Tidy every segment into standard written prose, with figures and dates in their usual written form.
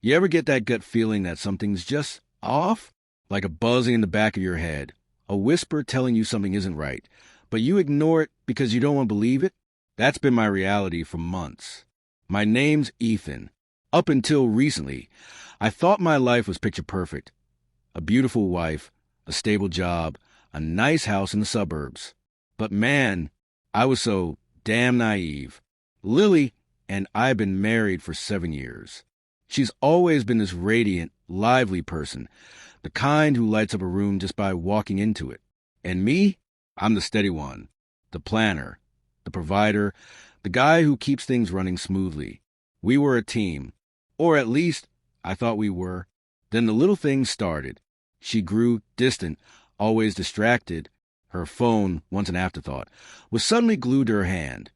You ever get that gut feeling that something's just off? Like a buzzing in the back of your head, a whisper telling you something isn't right, but you ignore it because you don't want to believe it? That's been my reality for months. My name's Ethan. Up until recently, I thought my life was picture perfect. A beautiful wife, a stable job, a nice house in the suburbs. But man, I was so damn naive. Lily and I've been married for 7 years. She's always been this radiant, lively person, the kind who lights up a room just by walking into it. And me? I'm the steady one, the planner, the provider, the guy who keeps things running smoothly. We were a team, or at least I thought we were. Then the little things started. She grew distant, always distracted. Her phone, once an afterthought, was suddenly glued to her hand.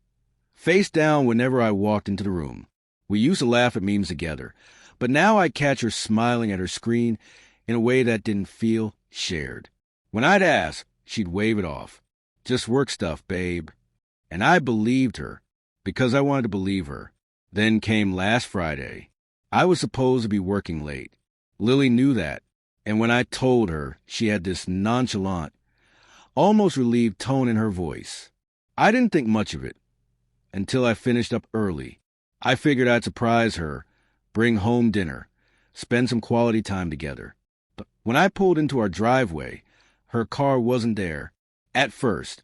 Face down whenever I walked into the room. We used to laugh at memes together, but now I catch her smiling at her screen in a way that didn't feel shared. When I'd ask, she'd wave it off. Just work stuff, babe. And I believed her, because I wanted to believe her. Then came last Friday. I was supposed to be working late. Lily knew that, and when I told her, she had this nonchalant, almost relieved tone in her voice. I didn't think much of it, until I finished up early. I figured I'd surprise her, bring home dinner, spend some quality time together. But when I pulled into our driveway, her car wasn't there. At first,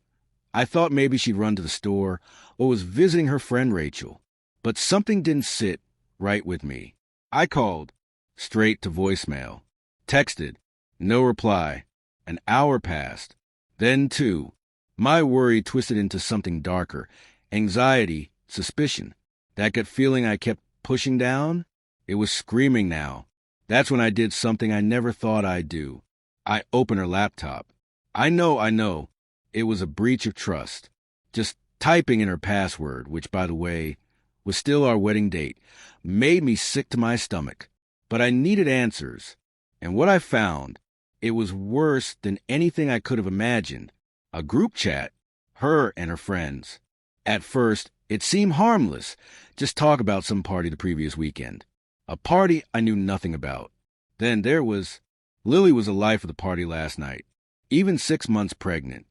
I thought maybe she'd run to the store or was visiting her friend Rachel. But something didn't sit right with me. I called, straight to voicemail. Texted, no reply. An hour passed. Then, too, my worry twisted into something darker. Anxiety, suspicion. That gut feeling I kept pushing down, it was screaming now. That's when I did something I never thought I'd do. I opened her laptop. I know. It was a breach of trust. Just typing in her password, which, by the way, was still our wedding date, made me sick to my stomach. But I needed answers. And what I found, it was worse than anything I could have imagined. A group chat. Her and her friends. At first, it seemed harmless. Just talk about some party the previous weekend. A party I knew nothing about. Then there was... Lily was the life of the party last night. Even 6 months pregnant.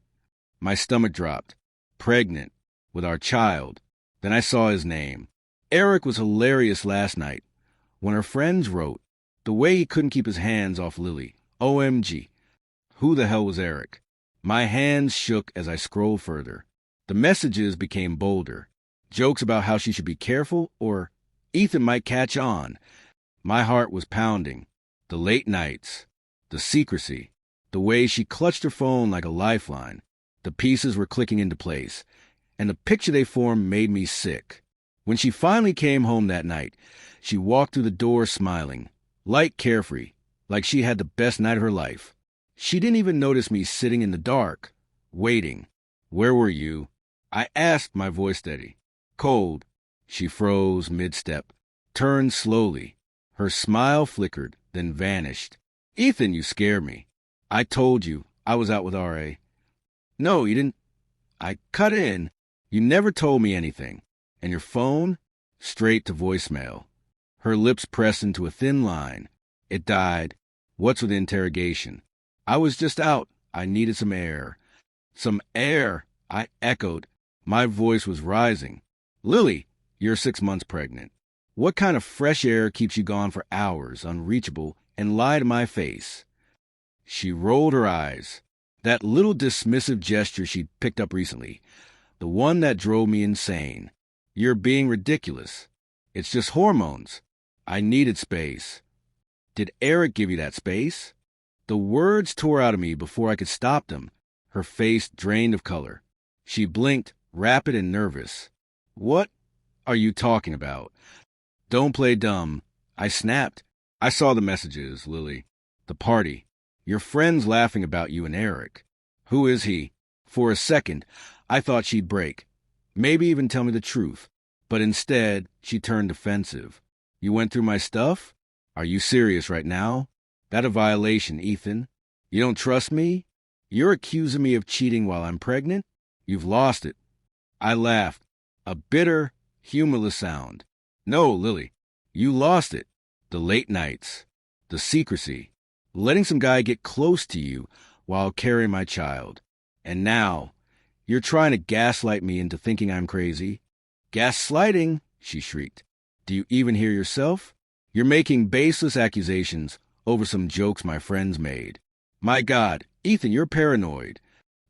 My stomach dropped. Pregnant. With our child. Then I saw his name. Eric was hilarious last night. When her friends wrote, the way he couldn't keep his hands off Lily. OMG. Who the hell was Eric? My hands shook as I scrolled further. The messages became bolder. Jokes about how she should be careful or Ethan might catch on. My heart was pounding. The late nights. The secrecy. The way she clutched her phone like a lifeline. The pieces were clicking into place. And the picture they formed made me sick. When she finally came home that night, she walked through the door smiling. Light, carefree. Like she had the best night of her life. She didn't even notice me sitting in the dark. Waiting. Where were you? I asked, my voice steady. Cold. She froze mid-step, turned slowly. Her smile flickered, then vanished. Ethan, you scare me. I told you I was out with R.A. No, you didn't. I cut in. You never told me anything. And your phone? Straight to voicemail. Her lips pressed into a thin line. It died. What's with the interrogation? I was just out. I needed some air. Some air, I echoed. My voice was rising. Lily, you're 6 months pregnant. What kind of fresh air keeps you gone for hours, unreachable, and lie to my face? She rolled her eyes. That little dismissive gesture she'd picked up recently. The one that drove me insane. You're being ridiculous. It's just hormones. I needed space. Did Eric give you that space? The words tore out of me before I could stop them. Her face drained of color. She blinked, rapid and nervous. What are you talking about? Don't play dumb. I snapped. I saw the messages, Lily. The party. Your friends laughing about you and Eric. Who is he? For a second, I thought she'd break. Maybe even tell me the truth. But instead, she turned defensive. You went through my stuff? Are you serious right now? That a violation, Ethan. You don't trust me? You're accusing me of cheating while I'm pregnant? You've lost it. I laughed. A bitter, humorless sound. No, Lily, you lost it. The late nights, the secrecy, letting some guy get close to you while carrying my child. And now, you're trying to gaslight me into thinking I'm crazy. Gaslighting, she shrieked. Do you even hear yourself? You're making baseless accusations over some jokes my friends made. My God, Ethan, you're paranoid.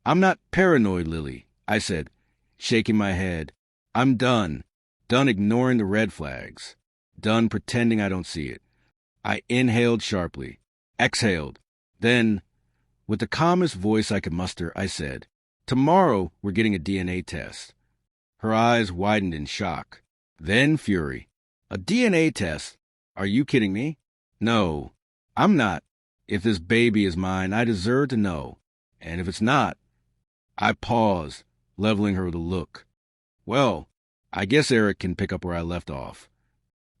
I'm not paranoid, Lily, I said, shaking my head. I'm done. Done ignoring the red flags. Done pretending I don't see it. I inhaled sharply, exhaled. Then, with the calmest voice I could muster, I said, tomorrow we're getting a DNA test. Her eyes widened in shock, then fury. A DNA test? Are you kidding me? No, I'm not. If this baby is mine, I deserve to know. And if it's not, I paused, leveling her with a look. Well, I guess Eric can pick up where I left off.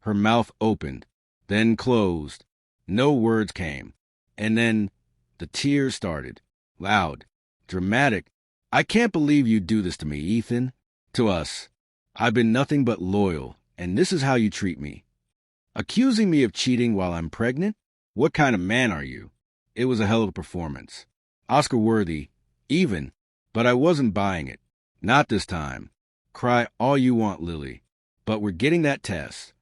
Her mouth opened, then closed. No words came. And then the tears started. Loud, dramatic. I can't believe you do this to me, Ethan. To us. I've been nothing but loyal, and this is how you treat me. Accusing me of cheating while I'm pregnant? What kind of man are you? It was a hell of a performance. Oscar-worthy, even, but I wasn't buying it. Not this time. Cry all you want, Lily, but we're getting that test.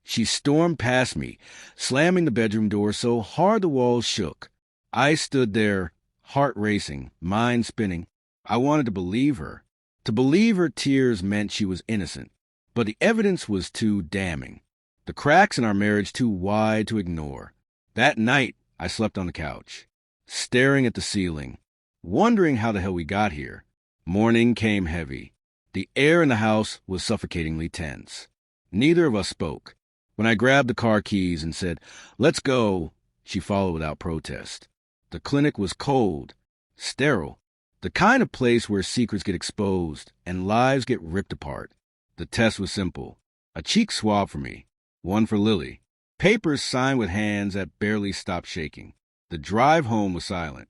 She stormed past me, slamming the bedroom door so hard the walls shook. I stood there, heart racing, mind spinning. I wanted to believe her. To believe her tears meant she was innocent, but the evidence was too damning. The cracks in our marriage too wide to ignore. That night, I slept on the couch, staring at the ceiling, wondering how the hell we got here. Morning came heavy. The air in the house was suffocatingly tense. Neither of us spoke. When I grabbed the car keys and said, let's go, she followed without protest. The clinic was cold, sterile, the kind of place where secrets get exposed and lives get ripped apart. The test was simple. A cheek swab for me, one for Lily. Papers signed with hands that barely stopped shaking. The drive home was silent.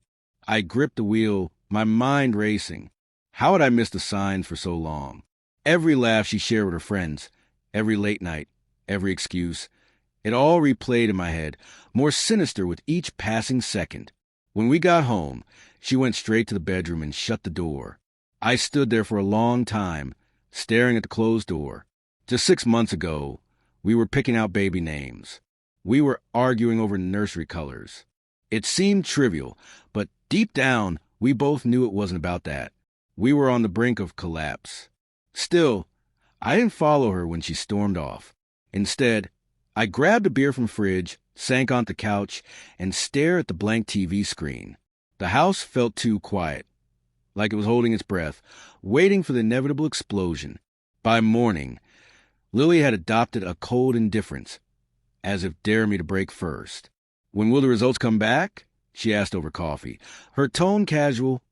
I gripped the wheel, my mind racing. How had I missed the signs for so long? Every laugh she shared with her friends, every late night, every excuse, it all replayed in my head, more sinister with each passing second. When we got home, she went straight to the bedroom and shut the door. I stood there for a long time, staring at the closed door. Just 6 months ago, we were picking out baby names. We were arguing over nursery colors. It seemed trivial, but deep down, we both knew it wasn't about that. We were on the brink of collapse. Still, I didn't follow her when she stormed off. Instead, I grabbed a beer from the fridge, sank onto the couch, and stared at the blank TV screen. The house felt too quiet, like it was holding its breath, waiting for the inevitable explosion. By morning, Lily had adopted a cold indifference, as if daring me to break first. When will the results come back? She asked over coffee, her tone casual,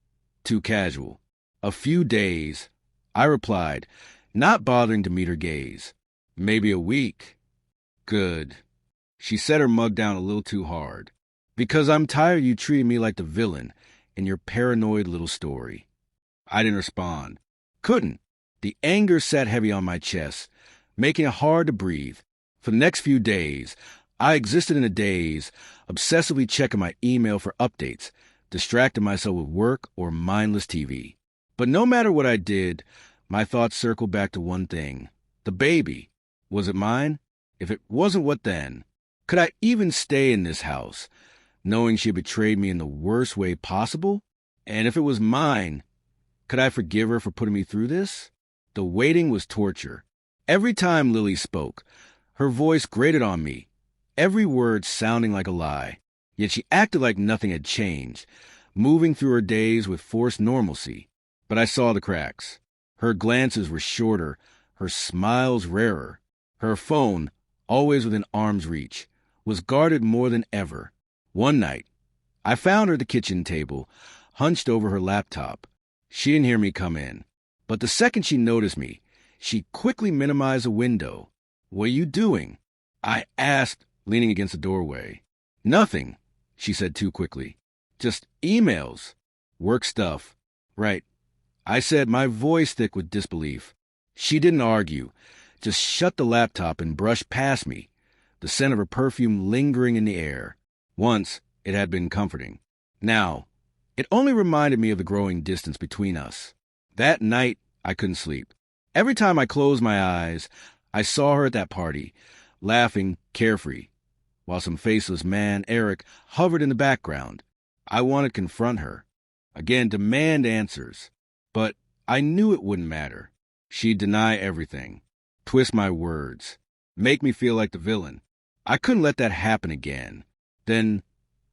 too casual. A few days, I replied, not bothering to meet her gaze. Maybe a week. Good. She set her mug down a little too hard. Because I'm tired you treating me like the villain in your paranoid little story. I didn't respond. Couldn't. The anger sat heavy on my chest, making it hard to breathe. For the next few days, I existed in a daze, obsessively checking my email for updates, distracting myself with work or mindless TV. But no matter what I did, my thoughts circled back to one thing. The baby. Was it mine? If it wasn't, what then? Could I even stay in this house, knowing she betrayed me in the worst way possible? And if it was mine, could I forgive her for putting me through this? The waiting was torture. Every time Lily spoke, her voice grated on me, every word sounding like a lie. Yet she acted like nothing had changed, moving through her days with forced normalcy. But I saw the cracks. Her glances were shorter, her smiles rarer. Her phone, always within arm's reach, was guarded more than ever. One night, I found her at the kitchen table, hunched over her laptop. She didn't hear me come in. But the second she noticed me, she quickly minimized the window. What are you doing? I asked, leaning against the doorway. Nothing, she said too quickly. Just emails. Work stuff. Right. I said, my voice thick with disbelief. She didn't argue, just shut the laptop and brushed past me. the scent of her perfume lingering in the air. Once, it had been comforting. Now, it only reminded me of the growing distance between us. That night, I couldn't sleep. Every time I closed my eyes, I saw her at that party, laughing, carefree, while some faceless man, Eric, hovered in the background. I wanted to confront her. Again, demand answers. But I knew it wouldn't matter. She'd deny everything, twist my words, make me feel like the villain. I couldn't let that happen again. Then,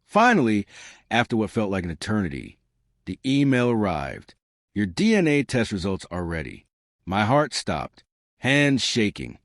finally, after what felt like an eternity, the email arrived. Your DNA test results are ready. My heart stopped, hands shaking.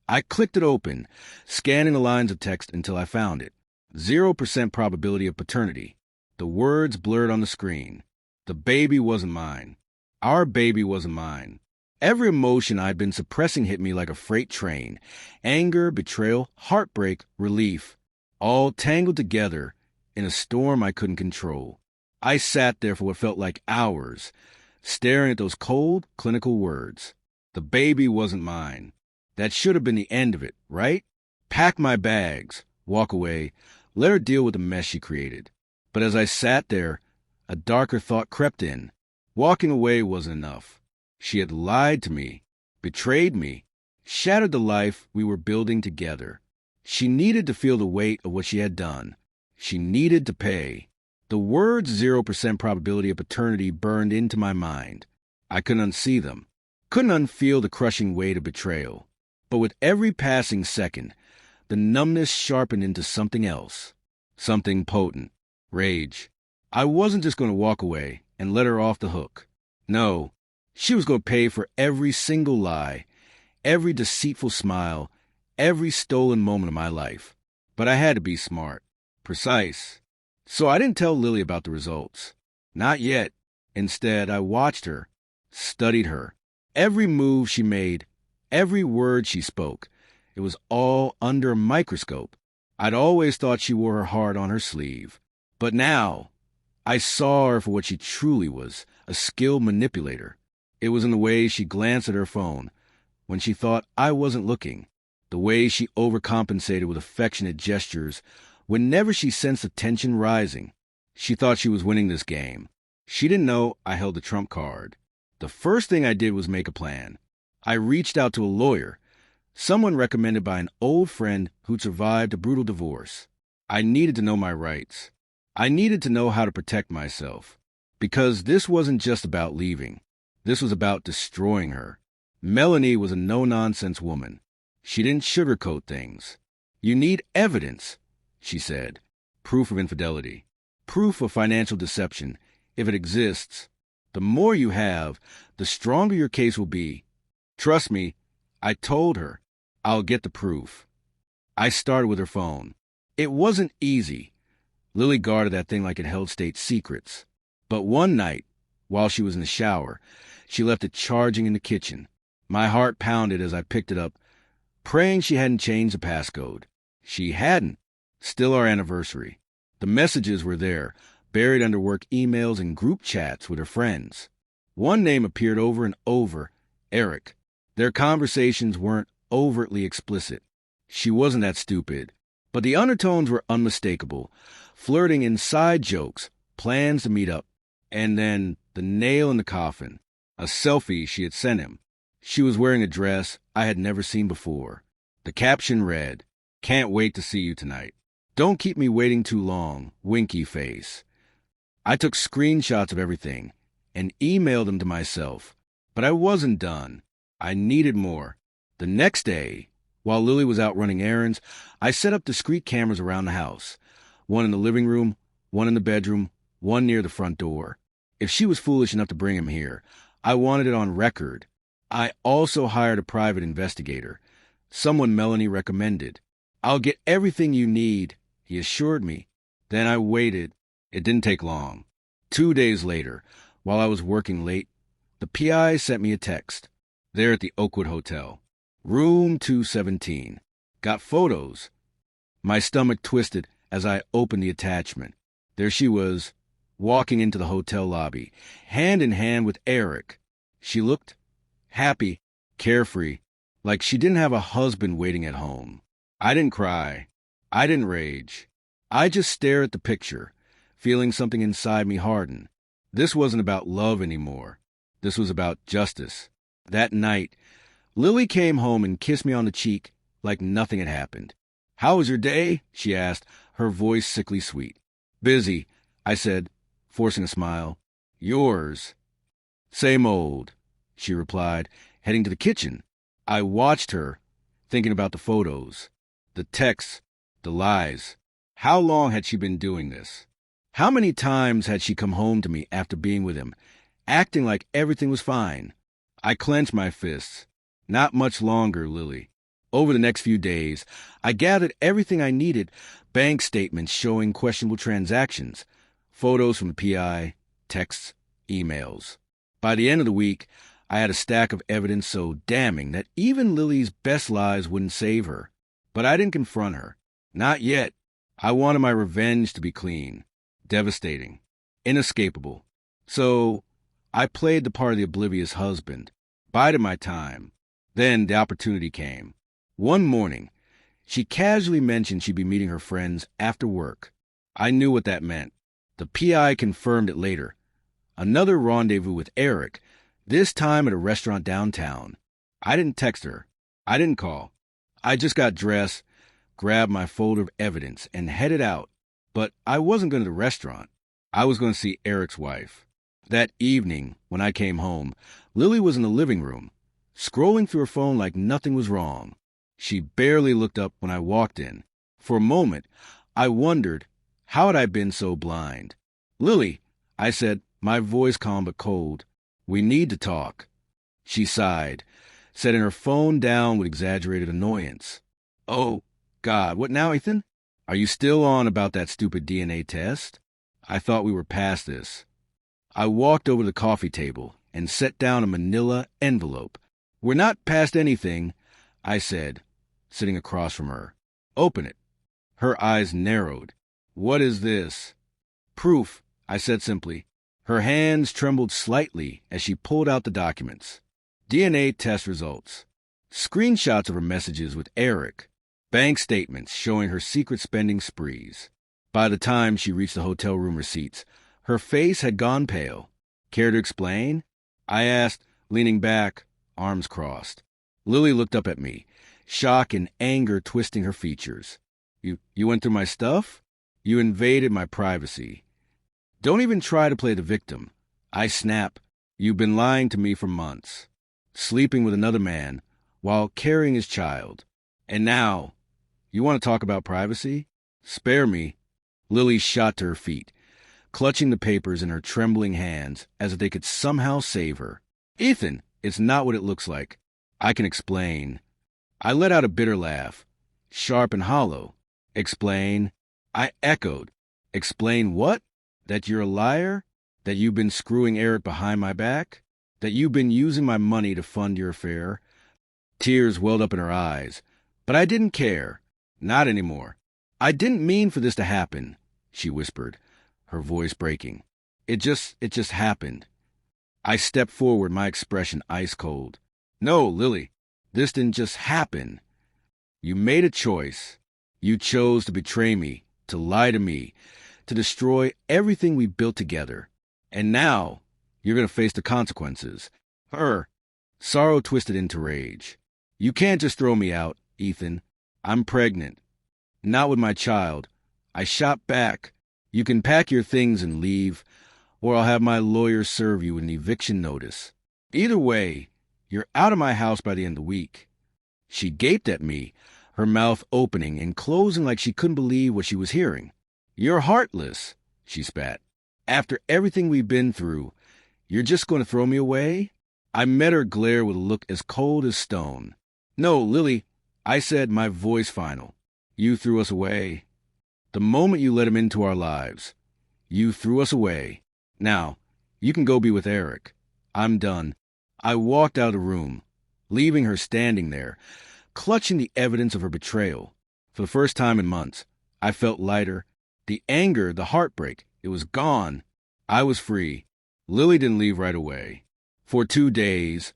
I clicked it open, scanning the lines of text until I found it. 0% probability of paternity. The words blurred on the screen. The baby wasn't mine. Our baby wasn't mine. Every emotion I'd been suppressing hit me like a freight train. Anger, betrayal, heartbreak, relief. All tangled together in a storm I couldn't control. I sat there for what felt like hours, staring at those cold, clinical words. The baby wasn't mine. That should have been the end of it, right? Pack my bags, walk away, let her deal with the mess she created. But as I sat there, a darker thought crept in. Walking away wasn't enough. She had lied to me, betrayed me, shattered the life we were building together. She needed to feel the weight of what she had done. She needed to pay. The words 0% probability of paternity burned into my mind. I couldn't unsee them. Couldn't unfeel the crushing weight of betrayal. But with every passing second, the numbness sharpened into something else. Something potent. Rage. I wasn't just going to walk away and let her off the hook. No, she was going to pay for every single lie, every deceitful smile, every stolen moment of my life. But I had to be smart, precise. So I didn't tell Lily about the results. Not yet. Instead, I watched her, studied her. Every move she made, every word she spoke, it was all under a microscope. I'd always thought she wore her heart on her sleeve. But now, I saw her for what she truly was, a skilled manipulator. It was in the way she glanced at her phone when she thought I wasn't looking, the way she overcompensated with affectionate gestures whenever she sensed the tension rising. She thought she was winning this game. She didn't know I held the trump card. The first thing I did was make a plan. I reached out to a lawyer, someone recommended by an old friend who'd survived a brutal divorce. I needed to know my rights. I needed to know how to protect myself. Because this wasn't just about leaving. This was about destroying her. Melanie was a no-nonsense woman. She didn't sugarcoat things. You need evidence, she said. Proof of infidelity. Proof of financial deception, if it exists. The more you have, the stronger your case will be. Trust me, I told her. I'll get the proof. I started with her phone. It wasn't easy. Lily guarded that thing like it held state secrets. But one night, while she was in the shower, she left it charging in the kitchen. My heart pounded as I picked it up, praying she hadn't changed the passcode. She hadn't. Still our anniversary. The messages were there, buried under work emails and group chats with her friends. One name appeared over and over, Eric. Their conversations weren't overtly explicit. She wasn't that stupid. But the undertones were unmistakable, flirting inside jokes, plans to meet up. And then the nail in the coffin, a selfie she had sent him. She was wearing a dress I had never seen before. The caption read, "Can't wait to see you tonight. Don't keep me waiting too long, winky face." I took screenshots of everything and emailed them to myself. But I wasn't done. I needed more. The next day, while Lily was out running errands, I set up discreet cameras around the house. One in the living room, one in the bedroom, one near the front door. If she was foolish enough to bring him here, I wanted it on record. I also hired a private investigator, someone Melanie recommended. "I'll get everything you need," he assured me. Then I waited. It didn't take long. 2 days later, while I was working late, the PI sent me a text. There at the Oakwood Hotel. Room 217. Got photos. My stomach twisted as I opened the attachment. There she was, walking into the hotel lobby, hand in hand with Eric. She looked happy, carefree, like she didn't have a husband waiting at home. I didn't cry. I didn't rage. I just stared at the picture, feeling something inside me harden. This wasn't about love anymore. This was about justice. That night, Lily came home and kissed me on the cheek like nothing had happened. "How was your day?" she asked, her voice sickly sweet. "Busy," I said, forcing a smile. "Yours?" "Same old," she replied, heading to the kitchen. I watched her, thinking about the photos, the texts, the lies. How long had she been doing this? How many times had she come home to me after being with him, acting like everything was fine? I clenched my fists. Not much longer, Lily. Over the next few days, I gathered everything I needed: bank statements showing questionable transactions, photos from the PI, texts, emails. By the end of the week, I had a stack of evidence so damning that even Lily's best lies wouldn't save her. But I didn't confront her. Not yet. I wanted my revenge to be clean, devastating, inescapable. So I played the part of the oblivious husband, bided my time. Then the opportunity came. One morning, she casually mentioned she'd be meeting her friends after work. I knew what that meant. The PI confirmed it later. Another rendezvous with Eric, this time at a restaurant downtown. I didn't text her. I didn't call. I just got dressed, grabbed my folder of evidence, and headed out. But I wasn't going to the restaurant. I was going to see Eric's wife. That evening, when I came home, Lily was in the living room, scrolling through her phone like nothing was wrong. She barely looked up when I walked in. For a moment, I wondered, how had I been so blind? "Lily," I said, my voice calm but cold, "we need to talk." She sighed, setting her phone down with exaggerated annoyance. "Oh, God, what now, Ethan? Are you still on about that stupid DNA test? I thought we were past this." I walked over to the coffee table and set down a manila envelope. "We're not past anything," I said, sitting across from her. "Open it." Her eyes narrowed. "What is this?" "Proof," I said simply. Her hands trembled slightly as she pulled out the documents. DNA test results. Screenshots of her messages with Eric. Bank statements showing her secret spending sprees. By the time she reached the hotel room receipts, her face had gone pale. "Care to explain?" I asked, leaning back, arms crossed. Lily looked up at me, shock and anger twisting her features. You went through my stuff? You invaded my privacy. Don't even try to play the victim." I snap. "You've been lying to me for months, sleeping with another man while carrying his child. And now, you want to talk about privacy? Spare me." Lily shot to her feet, clutching the papers in her trembling hands as if they could somehow save her. "Ethan, it's not what it looks like. I can explain." I let out a bitter laugh, sharp and hollow. "Explain?" I echoed. "Explain what? That you're a liar? That you've been screwing Eric behind my back? That you've been using my money to fund your affair?" Tears welled up in her eyes, but I didn't care. Not anymore. "I didn't mean for this to happen," she whispered, her voice breaking. It just happened." I stepped forward, my expression ice cold. "No, Lily, this didn't just happen. You made a choice. You chose to betray me, to lie to me, to destroy everything we built together. And now, you're going to face the consequences." Sorrow twisted into rage. "You can't just throw me out, Ethan. I'm pregnant. Not with my child." I shot back. "You can pack your things and leave, or I'll have my lawyer serve you an eviction notice. Either way, you're out of my house by the end of the week." She gaped at me, her mouth opening and closing like she couldn't believe what she was hearing. "You're heartless," she spat. "After everything we've been through, you're just going to throw me away?" I met her glare with a look as cold as stone. "No, Lily," I said, my voice final. "You threw us away. The moment you let him into our lives, you threw us away. Now, you can go be with Eric. I'm done." I walked out of the room, leaving her standing there, clutching the evidence of her betrayal. For the first time in months, I felt lighter. The anger, the heartbreak, it was gone. I was free. Lily didn't leave right away. For 2 days,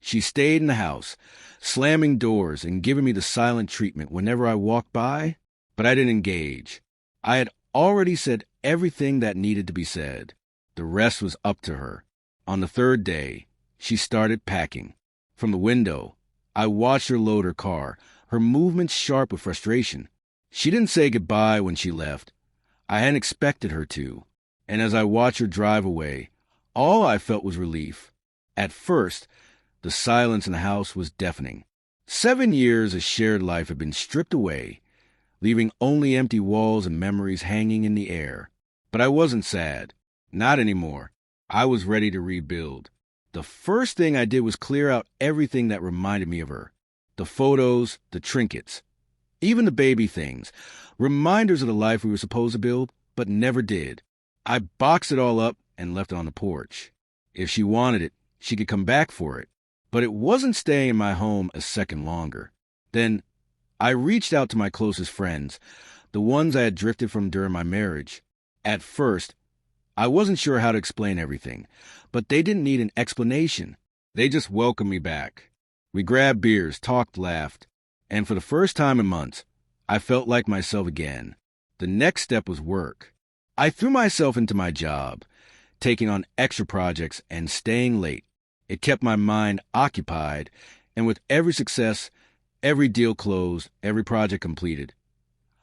She stayed in the house, slamming doors and giving me the silent treatment whenever I walked by, but I didn't engage. I had already said everything that needed to be said. The rest was up to her. On the third day, she started packing. From the window, I watched her load her car, her movements sharp with frustration. She didn't say goodbye when she left. I hadn't expected her to. And as I watched her drive away, all I felt was relief. At first, the silence in the house was deafening. 7 years of shared life had been stripped away, leaving only empty walls and memories hanging in the air. But I wasn't sad. Not anymore. I was ready to rebuild. The first thing I did was clear out everything that reminded me of her. The photos, the trinkets, even the baby things. Reminders of the life we were supposed to build, but never did. I boxed it all up and left it on the porch. If she wanted it, she could come back for it. But it wasn't staying in my home a second longer. Then I reached out to my closest friends, the ones I had drifted from during my marriage. At first, I wasn't sure how to explain everything, but they didn't need an explanation. They just welcomed me back. We grabbed beers, talked, laughed, and for the first time in months, I felt like myself again. The next step was work. I threw myself into my job, taking on extra projects and staying late. It kept my mind occupied, and with every success, every deal closed, every project completed,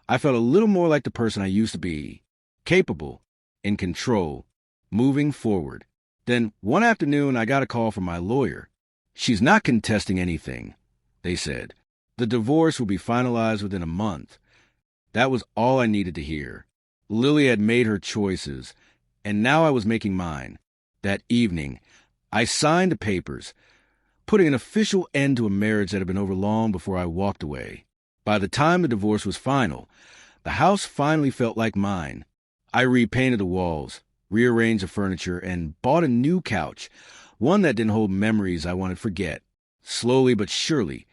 I felt a little more like the person I used to be, capable, in control, moving forward. Then one afternoon, I got a call from my lawyer. She's not contesting anything, they said. The divorce will be finalized within a month. That was all I needed to hear. Lily had made her choices, and now I was making mine. That evening, I signed the papers, putting an official end to a marriage that had been over long before I walked away. By the time the divorce was final, the house finally felt like mine. I repainted the walls, rearranged the furniture, and bought a new couch, one that didn't hold memories I wanted to forget. Slowly but surely,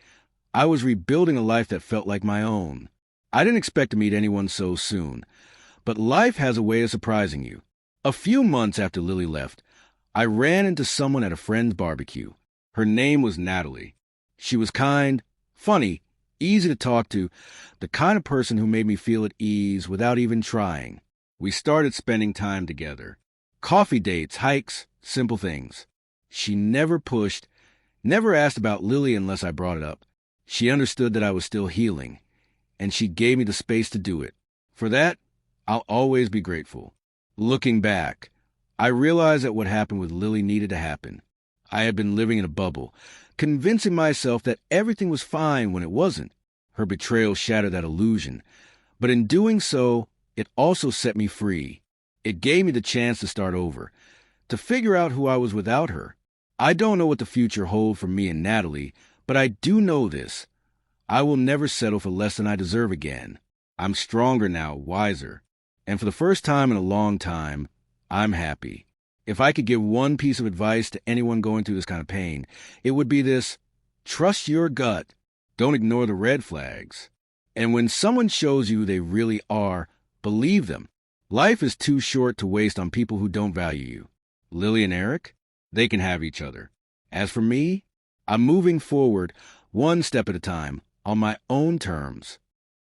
I was rebuilding a life that felt like my own. I didn't expect to meet anyone so soon, but life has a way of surprising you. A few months after Lily left, I ran into someone at a friend's barbecue. Her name was Natalie. She was kind, funny, easy to talk to, the kind of person who made me feel at ease without even trying. We started spending time together. Coffee dates, hikes, simple things. She never pushed, never asked about Lily unless I brought it up. She understood that I was still healing, and she gave me the space to do it. For that, I'll always be grateful. Looking back, I realized that what happened with Lily needed to happen. I had been living in a bubble, convincing myself that everything was fine when it wasn't. Her betrayal shattered that illusion, but in doing so, it also set me free. It gave me the chance to start over, to figure out who I was without her. I don't know what the future holds for me and Natalie, but I do know this. I will never settle for less than I deserve again. I'm stronger now, wiser, and for the first time in a long time, I'm happy. If I could give one piece of advice to anyone going through this kind of pain, it would be this: trust your gut. Don't ignore the red flags. And when someone shows you who they really are, believe them. Life is too short to waste on people who don't value you. Lily and Eric, they can have each other. As for me, I'm moving forward, one step at a time, on my own terms.